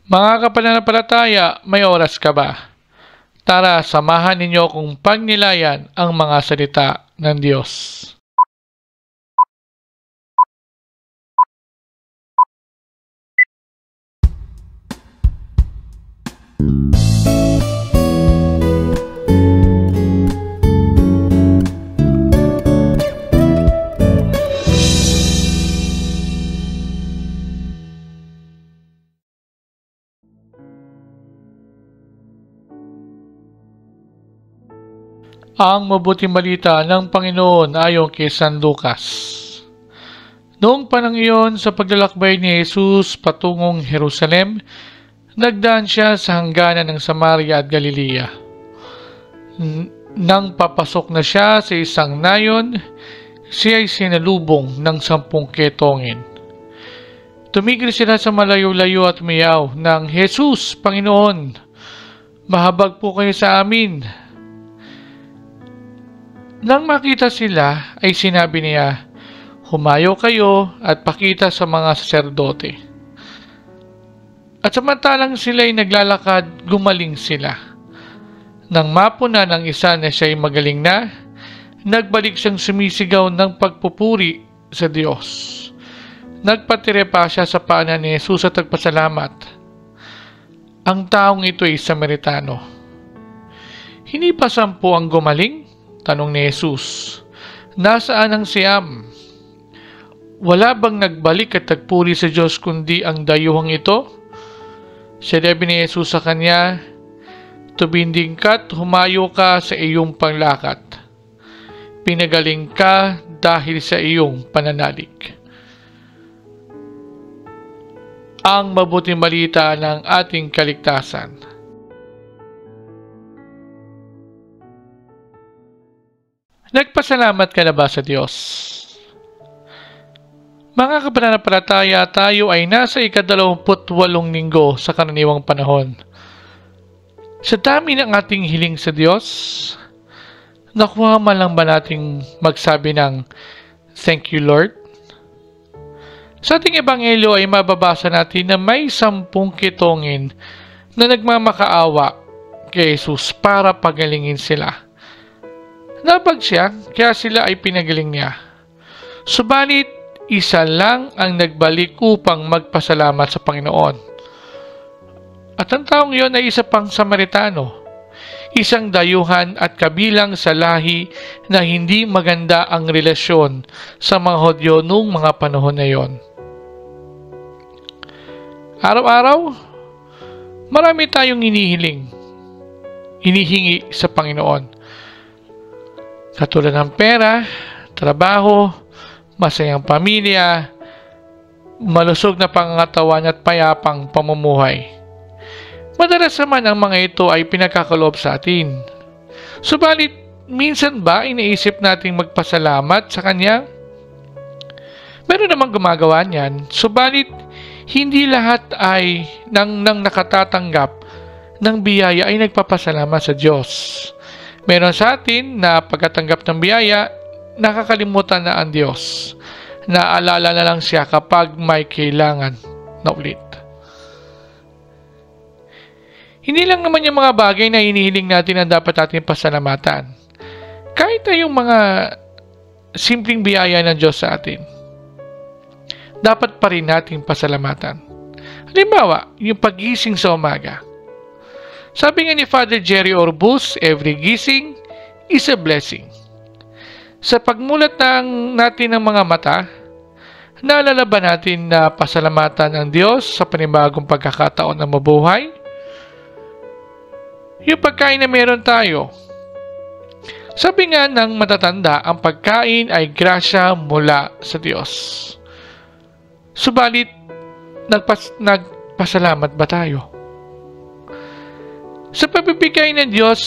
Mga kapananampalataya, may oras ka ba? Tara, samahan ninyo kung pagnilayan ang mga salita ng Diyos. Ang mabuting balita ng Panginoon ayon kay San Lucas. Noong panahon iyon, sa paglalakbay ni Jesus patungong Jerusalem, nagdaan siya sa hangganan ng Samaria at Galilea. Nang papasok na siya sa isang nayon, siya ay sinalubong ng 10 ketongin. Tumigil sila sa malayo-layo at umiyaw ng, "Jesus, Panginoon, mahabag po kayo sa amin." Nang makita sila, ay sinabi niya, "Humayo kayo at pakita sa mga saserdote." At samantalang sila ay naglalakad, gumaling sila. Nang mapuna ng isa na siya ay magaling na, nagbalik siyang sumisigaw ng pagpupuri sa Diyos. Nagpatire pa siya sa paanan ni Jesus at nagpasalamat. Ang taong ito ay Samaritano. Hindi pa 10 ang gumaling? Tanong ni Jesus. Nasaan ang siyam? Wala bang nagbalik at nagpuri sa Diyos kundi ang dayuhang ito? Sinabi ni Jesus sa kanya, "Tuminding ka't humayo ka sa iyong panglakat. Pinagaling ka dahil sa iyong pananalig." Ang mabuting balita ng ating kaligtasan. Nagpasalamat ka na ba sa Diyos? Mga kapananampalataya, tayo ay nasa ika-28 linggo sa karaniwang panahon. Sa dami ng ating hiling sa Diyos, nakuha man lang ba nating magsabi ng "Thank you, Lord"? Sa ating ebanghelyo ay mababasa natin na may 10 ketongin na nagmamakaawa kay Jesus para pagalingin sila. Nabag siya, kaya sila ay pinagaling niya. Subalit, isa lang ang nagbalik upang magpasalamat sa Panginoon. At ang taong iyon ay isa pang Samaritano, isang dayuhan at kabilang sa lahi na hindi maganda ang relasyon sa mga Hudyo noong mga panahon na iyon. Araw-araw, marami tayong hinihingi sa Panginoon. Katulad ng pera, trabaho, masayang pamilya, malusog na pangangatawan at payapang pamumuhay. Madalas naman ang mga ito ay pinagkakaloob sa atin. Subalit, minsan ba iniisip nating magpasalamat sa Kanya? Meron namang gumagawa niyan, subalit hindi lahat ay nang nakatatanggap ng biyaya ay nagpapasalamat sa Diyos. Meron sa atin na pagkatanggap ng biyaya, nakakalimutan na ang Diyos. Naalala na lang siya kapag may kailangan na ulit. Hindi lang naman yung mga bagay na hinihiling natin ang dapat natin pasalamatan. Kahit na yung mga simpleng biyaya ng Diyos sa atin, dapat pa rin natin pasalamatan. Halimbawa, yung pagising sa umaga. Sabi nga ni Father Jerry Orbus, every gising is a blessing. Sa pagmulat natin ng mga mata, naalala ba natin na pasalamatan ang Diyos sa panibagong pagkakataon na mabuhay? Yung pagkain na meron tayo. Sabi nga ng matatanda, ang pagkain ay grasya mula sa Diyos. Subalit, nagpasalamat ba tayo? Sa pagbibigay ng Diyos,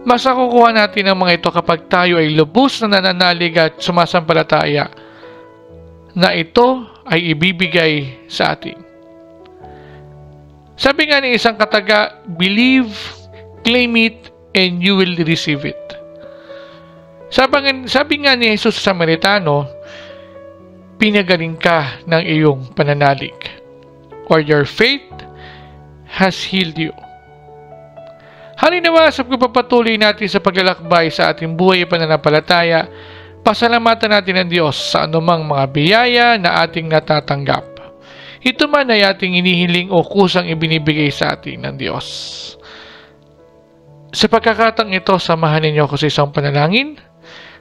mas nakukuha natin ang mga ito kapag tayo ay lubos na nananalig at sumasampalataya na ito ay ibibigay sa atin. Sabi nga ng isang kataga, "Believe, claim it, and you will receive it." Sabi nga ni Jesus sa Samaritano, pinagaling ka ng iyong pananalig. or your faith has healed you. Halinawa sa pagpapatuloy natin sa paglalakbay sa ating buhay at pananampalataya, pasalamatan natin ang Diyos sa anumang mga biyaya na ating natatanggap. Ito man ay ating inihiling o kusang ibinibigay sa atin ng Diyos. Sa pagkakataong ito, samahan ninyo ako sa isang panalangin.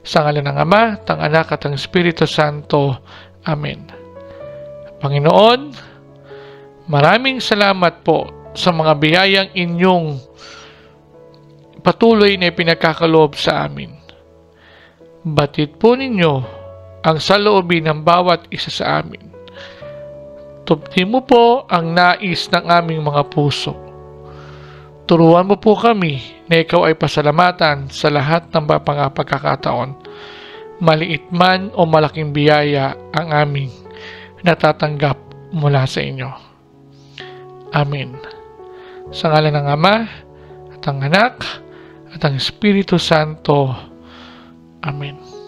Sa ngalan ng Ama, ng Anak at ng Espiritu Santo. Amen. Panginoon, maraming salamat po sa mga biyayang inyong patuloy na ipinagkakaloob sa amin. Batid po ninyo ang saloobin ng bawat isa sa amin. Tupti mo po ang nais ng aming mga puso. Turuan mo po kami na ikaw ay pasalamatan sa lahat ng pagkakataon. Maliit man o malaking biyaya ang aming natatanggap mula sa inyo. Amen. Sa ngalan ng Ama, at ng Anak, at ng Espiritu Santo. Amen.